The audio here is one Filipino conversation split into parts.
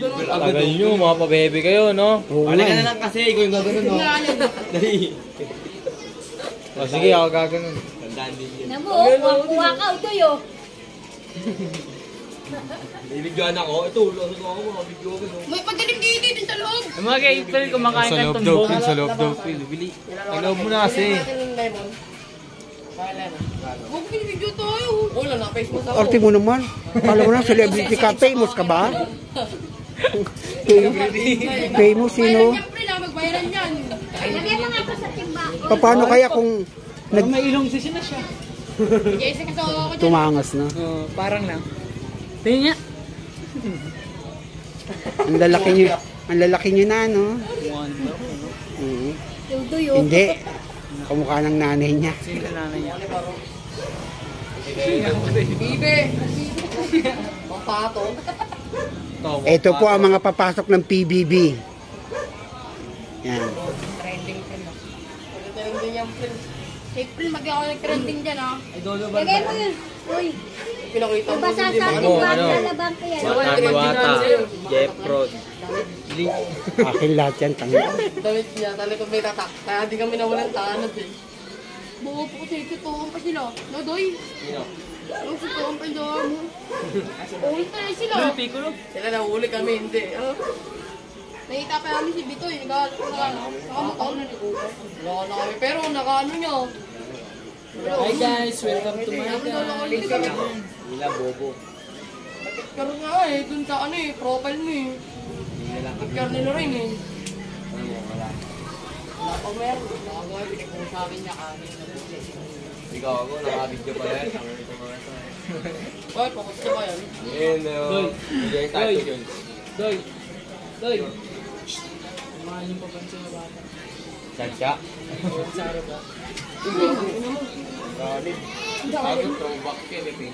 Tagal nyo, mga pabebe kayo, no? Wala ka na lang kasi, ikaw yung gagawin, no? Dali. O sige, ako gagawin. Tandaan din yun. Namu, kuha ka, utoy oh. Bibigyan ako. Ito, lalo ko ako, mga video ko. May padaling dito din sa loob. Mga ka-April, kumakain ka tumbok. Sa loob daw, Phil. Bili. Ang loob mo na kasi. Huwag binibidyo tayo. Wala na, face mo sa Arte mo naman. Kala mo na, celebrity ka. Famous ka ba? Famous, sino? Siyempre na, magbayaran yan. Lagay mo nga ito sa timba. Paano kaya kung May ilong sisi na siya. Yes, kasi ako dyan. tumangas na? Parang lang. Tingnan niya. Ang lalaki niyo na, no? Tuyo. Hindi. Kamukha ng nanay niya. Sino nanay niya? Bibe. Papato. Ito po ang mga papasok ng PBB. Yan. Trending friend. Trending yung friend. April, mag-ako nag-trending dyan, ha? Lagay mo yun. Uy. Pinakita mo. Basa sa akin ba? Lalabang ko yan. Diwata. Jeff Rod. Akin lahat yan. Damit niya, talagang may tatak. Kaya di kami nawalan tanod eh. Buo po kasi tutuon pa sila. No, Doy? Ang tutuon pa doon mo. Uwi tayo sila. Sila nahuli kami, hindi. Nakita pa namin si Bitoy. Nakamotor na ni Kuya. Wala na kami. Pero nakaano niya. Hi guys, welcome to my channel. Nila, bobo. Pero nga eh, dun sa ano eh, profile mo eh. Picture nila rin eh. Wala. Wala pa meron. Nakagawa, pinagpong sa akin niya kanin. Ikaw ako, nakabidyo pa yan. Ang ito mga ito. Ay, pakot ka ba yan? Ayun, bigay tayo yun. Doy. Mahal yung papansin na bata. Saan siya? Saro ba? Solid. Bago throwback yun eh.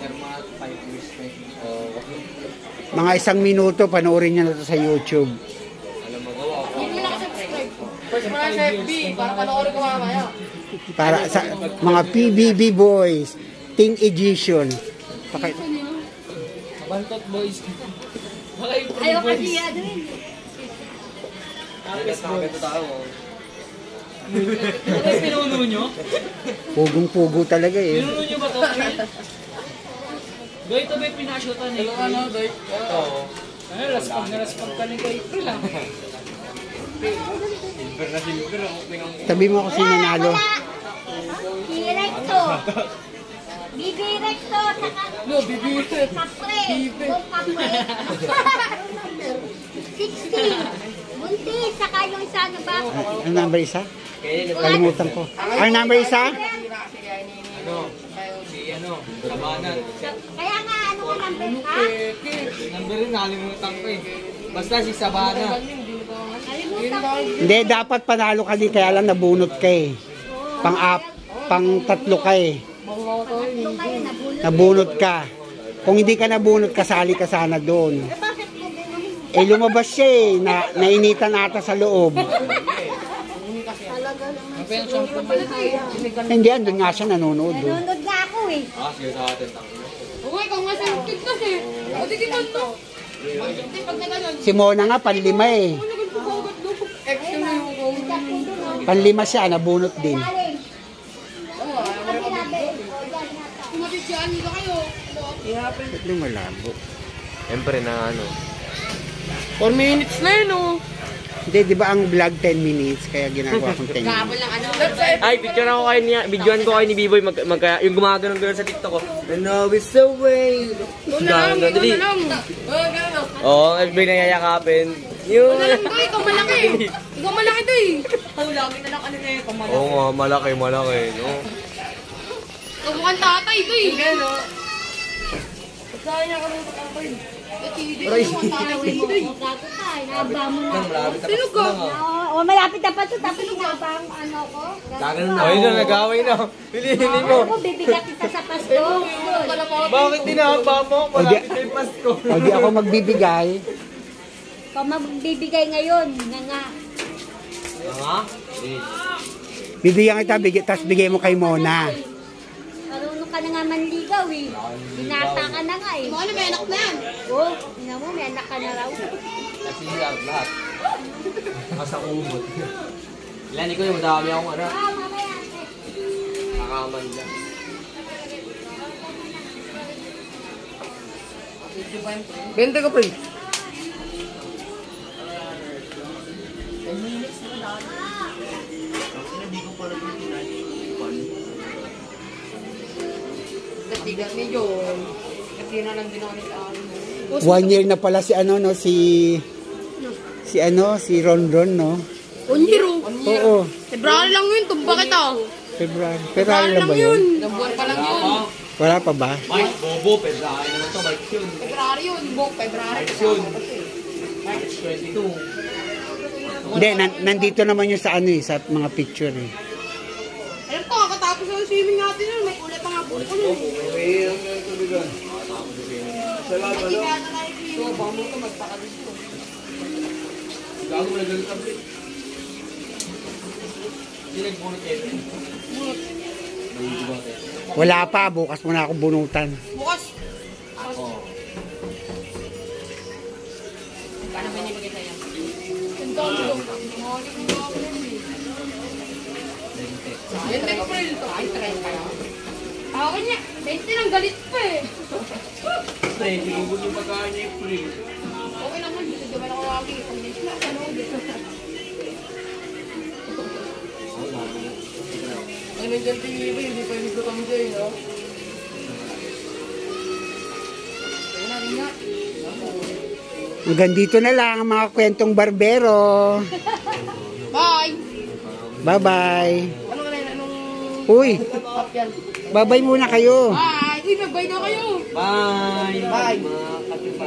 Termat 5 years na yun. Mga 1 minuto, panoorin niyo na ito sa YouTube. Alam mo gawa ako. Hindi mo nakasubscribe. First mo lang sa FB, para panoorin ko mamaya. Para sa mga PBB boys, Teen Edition. Bantot boys. Mga April Ayaw boys. kasi yan rin. Tapos boys. Ito tao. Ano yung pinuno nyo? Pugong-pugo talaga eh. Pinuno nyo ba ito, April? Doy, ito ba yung pinashotan eh? Ano, Doy? Oo. Ano, raspag ka ni kay April ah. Silver na silver. Sabi mo ako sino nanalo. Directo. Bibi Recto. No, bibi. Kapre. Kung kapre. 16. Bunti. Saka yung isa ano ba? Ang number isa? Kalimutan ko. Ang number isa? Ano? Si ano? Sabanan. Kaya nga, ano ka number ha? Number rin, nakalimutan ko eh. Basta si Sabana. Nalimutan ko. Hindi, dapat panalo ka din, kaya lang nabunot ka eh. Pang-tatlo ka eh. Tatlo kayo, nabulot. Nabunot ka. Kung hindi ka nabunot, kasali ka sana doon. Bakit mo ganun? Eh, lumabas siya eh. Nainitan ata sa loob. Talaga naman. Hindi, andun nga siya nanonood doon. Nanonood nga ako eh. Sige sa atin. Uy, kung nga sa'yo TikTok eh. O, di kipan to. Hindi, pag naganon. Si Mona nga, panlima eh. Nagul ko kagad doon. Extra na yung kong. Panlima siya, nabunot din. Kumatid siya, hindi ka kayo. Ito malabo. Siyempre na ano. 4 minutes na yun oh. Hindi, di ba ang vlog 10 minutes, kaya ginagawa kong 10 minutes. lang ano. Ay, picture ako kayo niya. Videoan ko kayo ni B-Boy. Yung gumagano'n doon sa TikTok ko. And now it's the way. Una lang. Oo, every nayayakapin. Yung... Ikaw malaki. Ikaw malaki to eh. Hulagin na lang ano na yun. Oo nga, malaki. No? Ikaw mukhang tatay to eh. Gano'n. Saan niya kami tatay? Aray. Sino ka? O, malapit na pa ito. Tapos inaba ang ano ko. Ayun na, nag-away na. Pilihin mo. Ako, bibigyan kita sa pasto. Bakit dinahaba mo? Malapit kay Pasko. O di ako magbibigay. Kung magbibigay ngayon, nga. Ha? Bibigyan kita, tapos bigay mo kay Mona. Marunong ka na nga manligaw eh. Binata ka na nga eh. Mga ano, may anak na yan. Oh, ina mo, may anak ka na raw. Kasi lahat. Nasa umot. Ilan ko yung madami akong ano. Mamaya. Nakaman lang. Bente ko, pre. Katigan ni John. Kasi na lang din ako nila. 1 year na pala si ano, no? Si Ron, no? 1 year. Oo. February lang yun. Tumba kita. February na ba yun? Ilang buwan pa lang yun. Wala pa ba? Mike, bobo, February naman to, Mike yun. February yun. February. Yun. Mike, 22. Hindi, nandito naman yun sa ano eh, sa mga picture eh. Alam ko, kakatapos ng swimming natin yun. May ulit pa nga po ko yun. Hindi kaya na tayo swimming. So, baka mo ito magpaka dito. Gago mo nagalit ang pre. Hindi nagbunot Kevin. Bunot. Wala pa, bukas mo na ako bunutan. Bukas. Oo. Paano ba nibigay sa'yo? Ang dami lang. Yan, teka pa rin ito. Ay, try ka lang. Ako niya, 20 lang galit pa eh. Pre, sinubog yung pagkain niya yung pre. Okay naman, dito diba na kawagi. Pag nila, ano, dito. Ay, nandiyan tingin ba, hindi pa yung kami dyan, no? Ayun na rin nga. Hanggang dito na lang ang mga kwentong barbero. Bye! Bye-bye. Ano ka na yun? Anong... Uy, Up yan. bye-bye muna kayo. Bye! Uy, nag-bye na kayo! Bye! Bye! Mga katipa.